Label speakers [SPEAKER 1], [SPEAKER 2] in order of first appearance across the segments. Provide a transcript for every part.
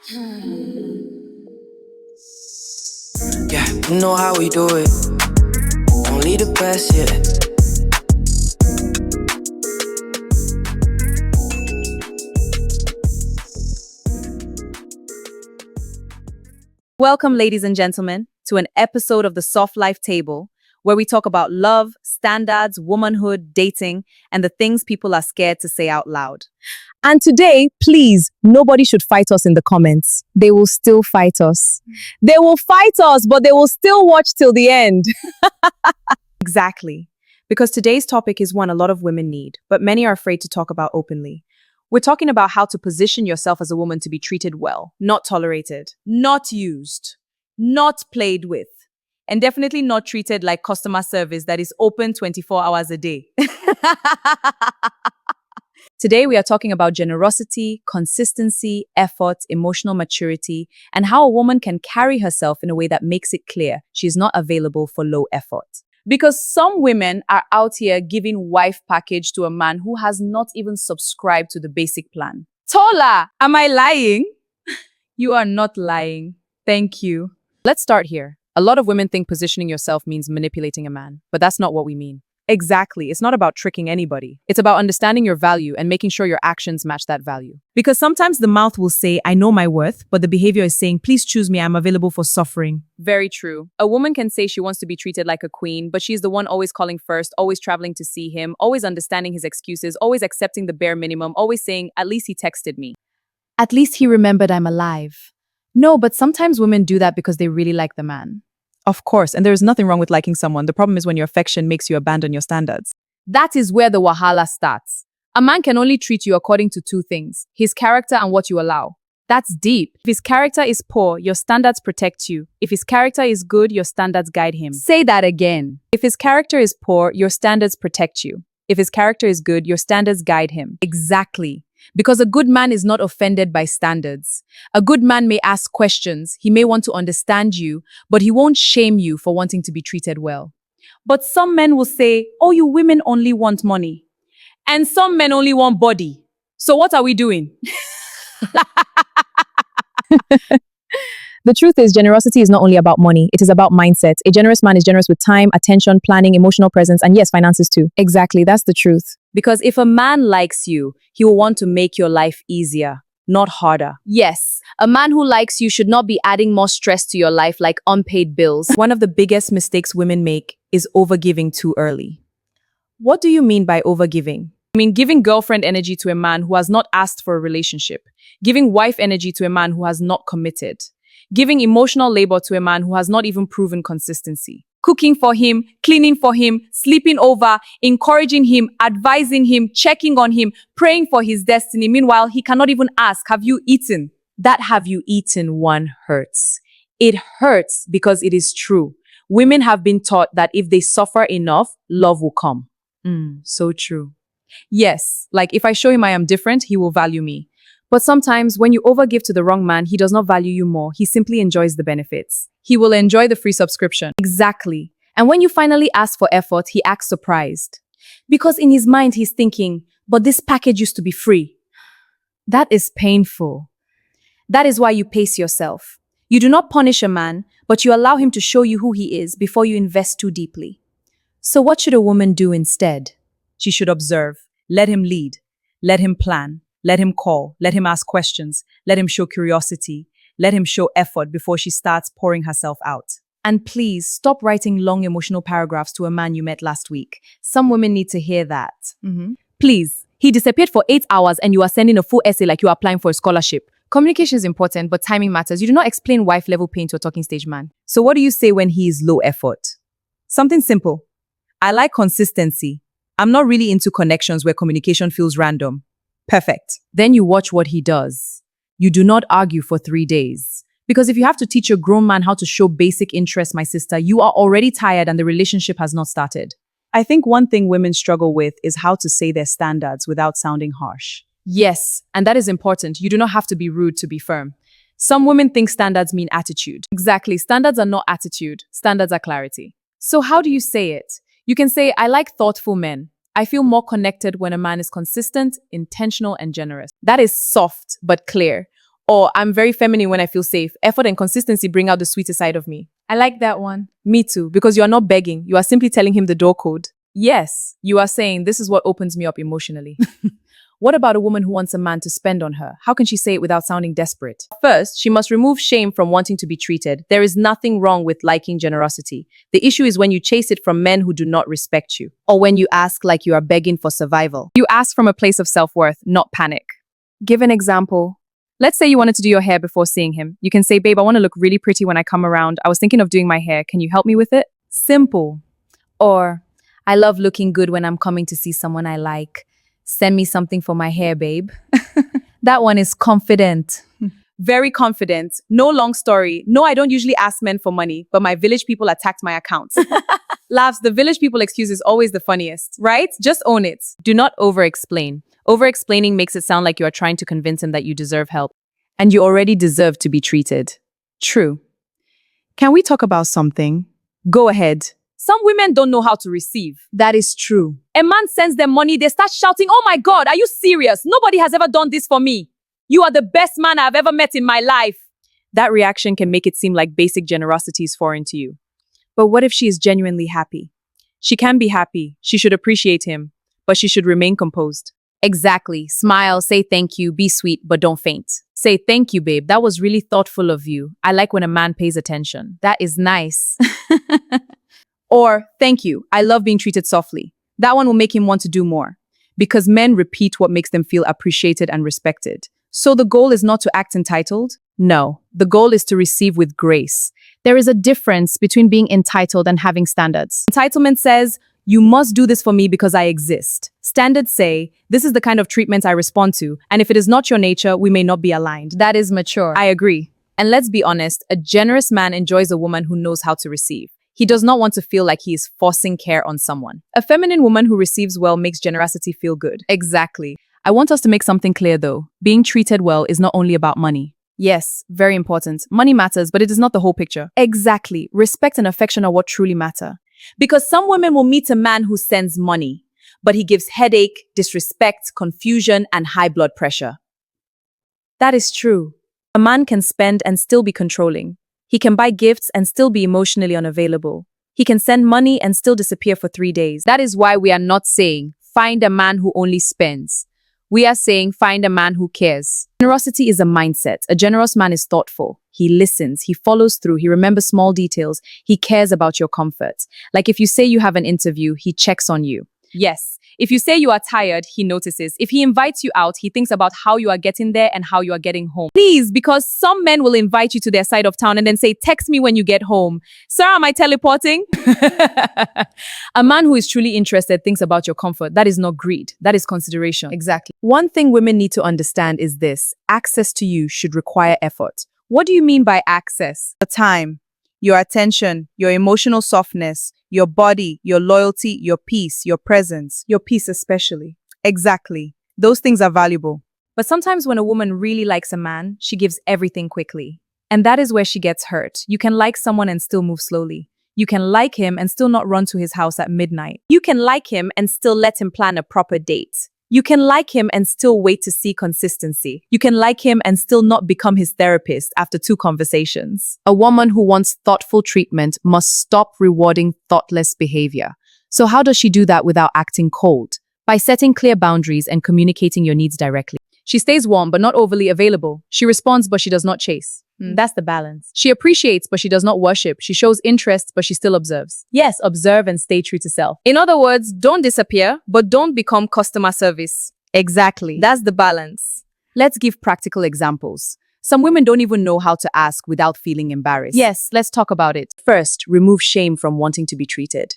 [SPEAKER 1] Yeah, you know how we do it. Only the best, yeah.
[SPEAKER 2] Welcome, ladies and gentlemen, to an episode of the Soft Life Table, where we talk about love, standards, womanhood, dating, and the things people are scared to say out loud.
[SPEAKER 3] And today, please, nobody should fight us in the comments. They will still fight us. They will fight us, but they will still watch till the end.
[SPEAKER 2] Exactly. Because today's topic is one a lot of women need, but many are afraid to talk about openly. We're talking about how to position yourself as a woman to be treated well, not tolerated, not used, not played with, and definitely not treated like customer service that is open 24 hours a day. Today, we are talking about generosity, consistency, effort, emotional maturity, and how a woman can carry herself in a way that makes it clear she is not available for low effort. Because some women are out here giving wife package to a man who has not even subscribed to the basic plan. Tola, am I lying? You are not lying. Thank you. Let's start here. A lot of women think positioning yourself means manipulating a man, but that's not what we mean. Exactly. It's not about tricking anybody. It's about understanding your value and making sure your actions match that value. Because sometimes the mouth will say, I know my worth, but the behavior is saying, please choose me, I'm available for suffering. Very true. A woman can say she wants to be treated like a queen, but she's the one always calling first, always traveling to see him, always understanding his excuses, always accepting the bare minimum, always saying, at least he texted me. At least he remembered I'm alive. No, but sometimes women do that because they really like the man. Of course, and there is nothing wrong with liking someone. The problem is when your affection makes you abandon your standards. That is where the wahala starts. A man can only treat you according to two things, his character and what you allow. That's deep. If his character is poor, your standards protect you. If his character is good, your standards guide him. Say that again. If his character is poor, your standards protect you. If his character is good, your standards guide him. Exactly. Because a good man is not offended by standards. A good man may ask questions, he may want to understand you, but he won't shame you for wanting to be treated well. But some men will say, oh, you women only want money. And some men only want body. So what are we doing?
[SPEAKER 3] The truth is, generosity is not only about money, it is about mindset. A generous man is generous with time, attention, planning, emotional presence, and yes, finances too. Exactly, that's the truth.
[SPEAKER 2] Because if a man likes you, he will want to make your life easier, not harder. Yes, a man who likes you should not be adding more stress to your life like unpaid bills. One of the biggest mistakes women make is overgiving too early. What do you mean by overgiving? I mean, giving girlfriend energy to a man who has not asked for a relationship, giving wife energy to a man who has not committed, giving emotional labor to a man who has not even proven consistency. Cooking for him, cleaning for him, sleeping over, encouraging him, advising him, checking on him, praying for his destiny. Meanwhile, he cannot even ask, have you eaten? That have you eaten one hurts. It hurts because it is true. Women have been taught that if they suffer enough, love will come. So true. Yes, like if I show him I am different, he will value me. But sometimes when you overgive to the wrong man, he does not value you more. He simply enjoys the benefits. He will enjoy the free subscription. Exactly. And when you finally ask for effort, he acts surprised. Because in his mind, he's thinking, but this package used to be free. That is painful. That is why you pace yourself. You do not punish a man, but you allow him to show you who he is before you invest too deeply. So what should a woman do instead? She should observe. Let him lead. Let him plan. Let him call, let him ask questions, let him show curiosity, let him show effort before she starts pouring herself out. And please stop writing long emotional paragraphs to a man you met last week. Some women need to hear that. Please, he disappeared for 8 hours and you are sending a full essay like you are applying for a scholarship. Communication is important, but timing matters. You do not explain wife level pain to a talking stage man. So what do you say when he is low effort? Something simple. I like consistency. I'm not really into connections where communication feels random. Perfect. Then you watch what he does. You do not argue for 3 days. Because if you have to teach a grown man how to show basic interest, my sister, you are already tired and the relationship has not started. I think one thing women struggle with is how to say their standards without sounding harsh. Yes, and that is important. You do not have to be rude to be firm. Some women think standards mean attitude. Exactly. Standards are not attitude. Standards are clarity. So how do you say it? You can say, I like thoughtful men. I feel more connected when a man is consistent, intentional, and generous. That is soft, but clear. Or I'm very feminine when I feel safe. Effort and consistency bring out the sweeter side of me. I like that one. Me too, because you are not begging. You are simply telling him the door code. Yes, you are saying this is what opens me up emotionally. What about a woman who wants a man to spend on her? How can she say it without sounding desperate? First, she must remove shame from wanting to be treated. There is nothing wrong with liking generosity. The issue is when you chase it from men who do not respect you, or when you ask like you are begging for survival. You ask from a place of self-worth, not panic. Give an example. Let's say you wanted to do your hair before seeing him. You can say, babe, I want to look really pretty when I come around. I was thinking of doing my hair. Can you help me with it? Simple. Or, I love looking good when I'm coming to see someone I like. Send me something for my hair, babe. That one is confident. Very confident. No long story. No, I don't usually ask men for money, but my village people attacked my accounts. Laughs, the village people excuse is always the funniest, right? Just own it. Do not over-explain. Over-explaining makes it sound like you are trying to convince him that you deserve help. And you already deserve to be treated. True. Can we talk about something? Go ahead. Some women don't know how to receive. That is true. A man sends them money, they start shouting, oh my God, are you serious? Nobody has ever done this for me. You are the best man I've ever met in my life. That reaction can make it seem like basic generosity is foreign to you. But what if she is genuinely happy? She can be happy. She should appreciate him, but she should remain composed. Exactly. Smile, say thank you, be sweet, but don't faint. Say thank you, babe. That was really thoughtful of you. I like when a man pays attention. That is nice. Or, thank you, I love being treated softly. That one will make him want to do more. Because men repeat what makes them feel appreciated and respected. So the goal is not to act entitled? No, the goal is to receive with grace. There is a difference between being entitled and having standards. Entitlement says, you must do this for me because I exist. Standards say, this is the kind of treatment I respond to, and if it is not your nature, we may not be aligned. That is mature. I agree. And let's be honest, a generous man enjoys a woman who knows how to receive. He does not want to feel like he is forcing care on someone. A feminine woman who receives well makes generosity feel good. Exactly. I want us to make something clear though. Being treated well is not only about money. Yes, very important. Money matters, but it is not the whole picture. Exactly. Respect and affection are what truly matter. Because some women will meet a man who sends money, but he gives headache, disrespect, confusion, and high blood pressure. That is true. A man can spend and still be controlling. He can buy gifts and still be emotionally unavailable. He can send money and still disappear for 3 days. That is why we are not saying, find a man who only spends. We are saying, find a man who cares. Generosity is a mindset. A generous man is thoughtful. He listens, he follows through, he remembers small details, he cares about your comfort. Like if you say you have an interview, he checks on you. Yes. If you say you are tired, he notices. If he invites you out, he thinks about how you are getting there and how you are getting home. Please, because some men will invite you to their side of town and then say, text me when you get home. Sir, am I teleporting? A man who is truly interested thinks about your comfort. That is not greed. That is consideration. Exactly. One thing women need to understand is this. Access to you should require effort. What do you mean by access? The time, your attention, your emotional softness, your body, your loyalty, your peace, your presence, your peace especially. Exactly. Those things are valuable. But sometimes when a woman really likes a man, she gives everything quickly. And that is where she gets hurt. You can like someone and still move slowly. You can like him and still not run to his house at midnight. You can like him and still let him plan a proper date. You can like him and still wait to see consistency. You can like him and still not become his therapist after 2 conversations. A woman who wants thoughtful treatment must stop rewarding thoughtless behavior. So how does she do that without acting cold? By setting clear boundaries and communicating your needs directly. She stays warm but not overly available. She responds but she does not chase. That's the balance. She appreciates but she does not worship. She shows interest but she still observes. Yes, observe and stay true to self. In other words, don't disappear but don't become customer service. Exactly. That's the balance. Let's give practical examples. Some women don't even know how to ask without feeling embarrassed. Yes, let's talk about it. First, remove shame from wanting to be treated.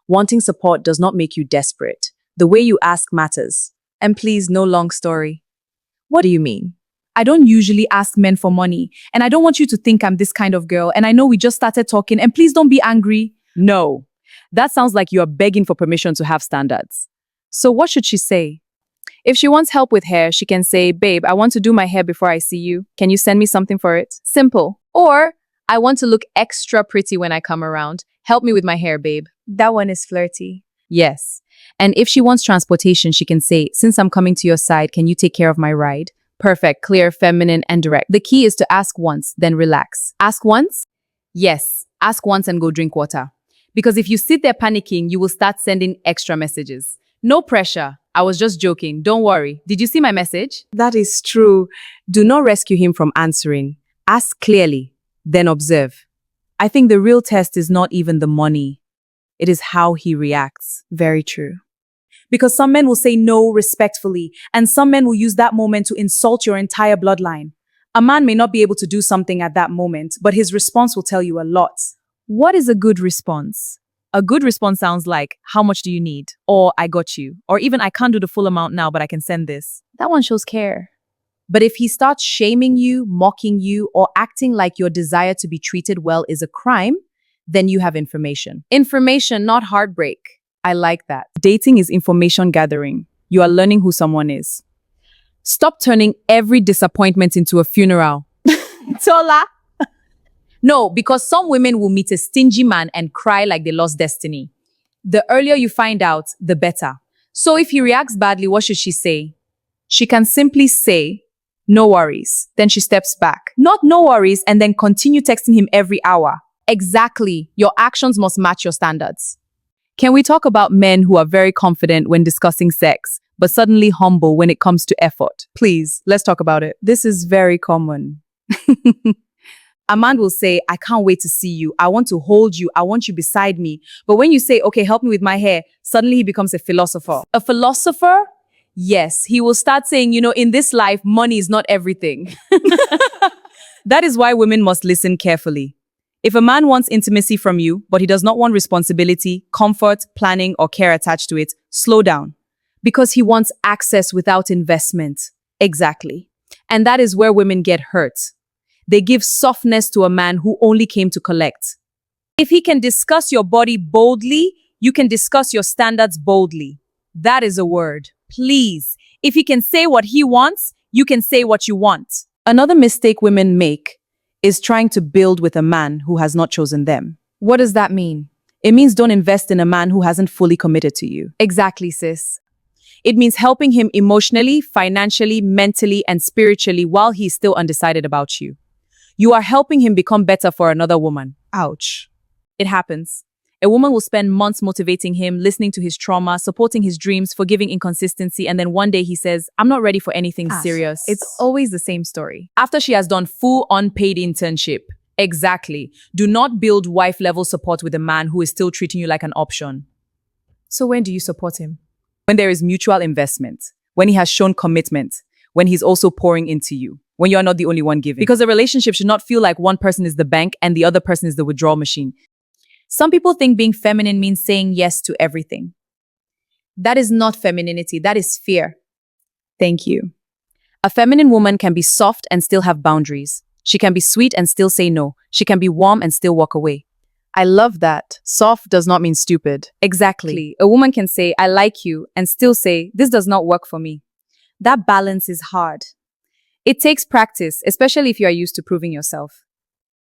[SPEAKER 2] Wanting support does not make you desperate. The way you ask matters. And please, no long story. What do you mean? I don't usually ask men for money, and I don't want you to think I'm this kind of girl, and I know we just started talking, and please don't be angry. No. That sounds like you are begging for permission to have standards. So what should she say? If she wants help with hair, she can say, babe, I want to do my hair before I see you. Can you send me something for it? Simple. Or, I want to look extra pretty when I come around. Help me with my hair, babe. That one is flirty. Yes. And if she wants transportation, she can say, since I'm coming to your side, can you take care of my ride? Perfect, clear, feminine, and direct. The key is to ask once, then relax. Ask once? Yes. Ask once and go drink water. Because if you sit there panicking, you will start sending extra messages. No pressure. I was just joking. Don't worry. Did you see my message?
[SPEAKER 4] That is true. Do not rescue him from answering. Ask clearly, then observe. I think the real test is not even the money. It is how he reacts.
[SPEAKER 3] Very true. Because some men will say no respectfully, and some men will use that moment to insult your entire bloodline. A man may not be able to do something at that moment, but his response will tell you a lot.
[SPEAKER 2] What is a good response? A good response sounds like, how much do you need? Or I got you. Or even I can't do the full amount now, but I can send this. That one shows care. But if he starts shaming you, mocking you, or acting like your desire to be treated well is a crime, then you have information. Information, not heartbreak. I like that.
[SPEAKER 3] Dating is information gathering. You are learning who someone is.
[SPEAKER 2] Stop turning every disappointment into a funeral.
[SPEAKER 3] Tola!
[SPEAKER 2] No, because some women will meet a stingy man and cry like they lost destiny. The earlier you find out, the better. So if he reacts badly, what should she say?
[SPEAKER 3] She can simply say, no worries. Then she steps back.
[SPEAKER 2] Not no worries and then continue texting him every hour. Exactly. Your actions must match your standards.
[SPEAKER 3] Can we talk about men who are very confident when discussing sex, but suddenly humble when it comes to effort? Please, let's talk about it. This is very common.
[SPEAKER 2] A man will say, I can't wait to see you. I want to hold you. I want you beside me. But when you say, okay, help me with my hair, suddenly he becomes a philosopher. A philosopher? Yes. He will start saying, in this life, money is not everything.
[SPEAKER 3] That is why women must listen carefully. If a man wants intimacy from you, but he does not want responsibility, comfort, planning, or care attached to it, slow down.
[SPEAKER 2] Because he wants access without investment.
[SPEAKER 3] Exactly.
[SPEAKER 2] And that is where women get hurt. They give softness to a man who only came to collect. If he can discuss your body boldly, you can discuss your standards boldly. That is a word. Please. If he can say what he wants, you can say what you want.
[SPEAKER 3] Another mistake women make is trying to build with a man who has not chosen them.
[SPEAKER 2] What does that mean?
[SPEAKER 3] It means don't invest in a man who hasn't fully committed to you.
[SPEAKER 2] Exactly, sis.
[SPEAKER 3] It means helping him emotionally, financially, mentally, and spiritually while he's still undecided about you. You are helping him become better for another woman. Ouch. It happens. A woman will spend months motivating him, listening to his trauma, supporting his dreams, forgiving inconsistency, and then one day he says, I'm not ready for anything serious.
[SPEAKER 2] It's always the same story.
[SPEAKER 3] After she has done full unpaid internship. Exactly. Do not build wife-level support with a man who is still treating you like an option.
[SPEAKER 2] So when do you support him?
[SPEAKER 3] When there is mutual investment, when he has shown commitment, when he's also pouring into you, when you're not the only one giving. Because a relationship should not feel like one person is the bank and the other person is the withdrawal machine.
[SPEAKER 2] Some people think being feminine means saying yes to everything. That is not femininity, that is fear.
[SPEAKER 3] Thank you. A feminine woman can be soft and still have boundaries. She can be sweet and still say no. She can be warm and still walk away.
[SPEAKER 2] I love that.
[SPEAKER 3] Soft does not mean stupid.
[SPEAKER 2] Exactly. A woman can say, I like you, and still say, this does not work for me. That balance is hard. It takes practice, especially if you are used to proving yourself.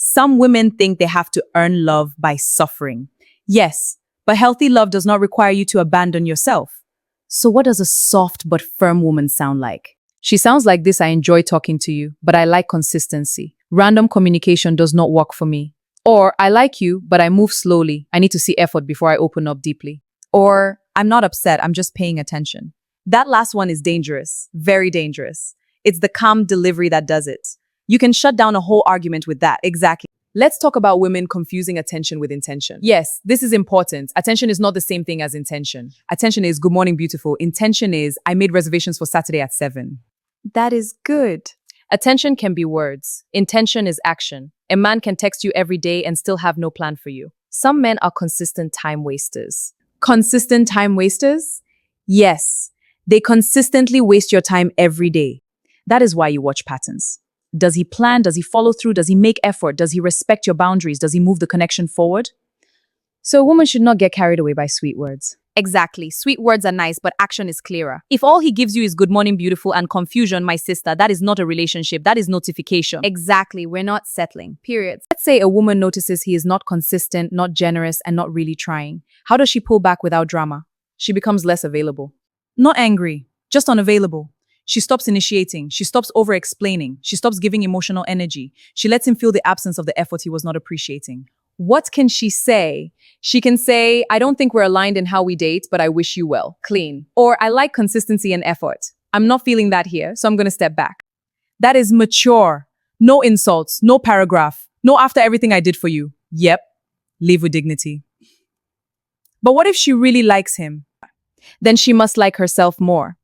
[SPEAKER 3] Some women think they have to earn love by suffering. Yes, but healthy love does not require you to abandon yourself.
[SPEAKER 2] So what does a soft but firm woman sound like?
[SPEAKER 3] She sounds like this: I enjoy talking to you, but I like consistency. Random communication does not work for me. Or, I like you, but I move slowly. I need to see effort before I open up deeply. Or, I'm not upset, I'm just paying attention. That last one is dangerous, very dangerous. It's the calm delivery that does it. You can shut down a whole argument with that. Exactly. Let's talk about women confusing attention with intention. Yes, this is important. Attention is not the same thing as intention. Attention is good morning, beautiful. Intention is I made reservations for Saturday at 7.
[SPEAKER 2] That is good.
[SPEAKER 3] Attention can be words. Intention is action. A man can text you every day and still have no plan for you. Some men are consistent time wasters. Consistent time wasters? Yes. They consistently waste your time every day. That is why you watch patterns. Does he plan? Does he follow through? Does he make effort? Does he respect your boundaries? Does he move the connection forward? So a woman should not get carried away by sweet words.
[SPEAKER 2] Exactly. Sweet words are nice, but action is clearer.
[SPEAKER 3] If all he gives you is good morning, beautiful, and confusion, my sister, that is not a relationship. That is notification.
[SPEAKER 2] Exactly. We're not settling. Period.
[SPEAKER 3] Let's say a woman notices he is not consistent, not generous, and not really trying. How does she pull back without drama? She becomes less available. Not angry, just unavailable. She stops initiating. She stops over-explaining. She stops giving emotional energy. She lets him feel the absence of the effort he was not appreciating. What can she say? She can say, I don't think we're aligned in how we date, but I wish you well. Clean. Or I like consistency and effort. I'm not feeling that here, so I'm going to step back. That is mature. No insults, no paragraph, no after everything I did for you. Yep. Leave with dignity. But what if she really likes him?
[SPEAKER 2] Then she must like herself more.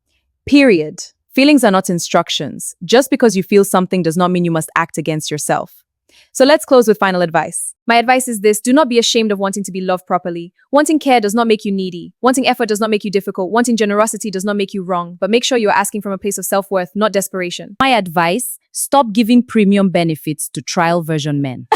[SPEAKER 2] Period. Feelings are not instructions. Just because you feel something does not mean you must act against yourself. So let's close with final advice. My advice is this: do not be ashamed of wanting to be loved properly. Wanting care does not make you needy. Wanting effort does not make you difficult. Wanting generosity does not make you wrong. But make sure you are asking from a place of self-worth, not desperation. My advice: stop giving premium benefits to trial version men.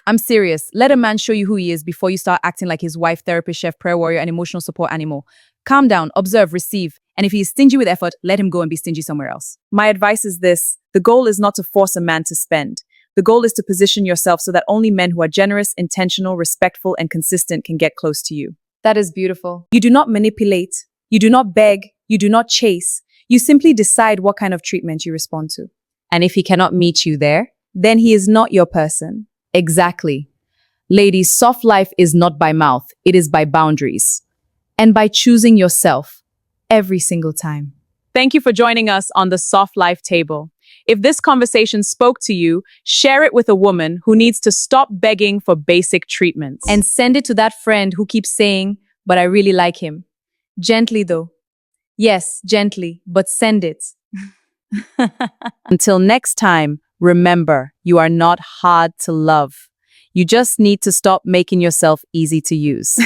[SPEAKER 2] I'm serious. Let a man show you who he is before you start acting like his wife, therapist, chef, prayer warrior, and emotional support animal. Calm down, observe, receive. And if he is stingy with effort, let him go and be stingy somewhere else. My advice is this: the goal is not to force a man to spend. The goal is to position yourself so that only men who are generous, intentional, respectful, and consistent can get close to you. That is beautiful.
[SPEAKER 4] You do not manipulate. You do not beg. You do not chase. You simply decide what kind of treatment you respond to.
[SPEAKER 2] And if he cannot meet you there,
[SPEAKER 4] Then he is not your person.
[SPEAKER 2] exactly. Ladies, soft life is not by mouth, it is by boundaries. And by choosing yourself every single time.
[SPEAKER 4] Thank you for joining us on the Soft Life Table. If this conversation spoke to you, share it with a woman who needs to stop begging for basic treatments.
[SPEAKER 2] And send it to that friend who keeps saying, but I really like him. Gently though. Yes, gently, but send it.
[SPEAKER 4] Until next time, remember, you are not hard to love. You just need to stop making yourself easy to use.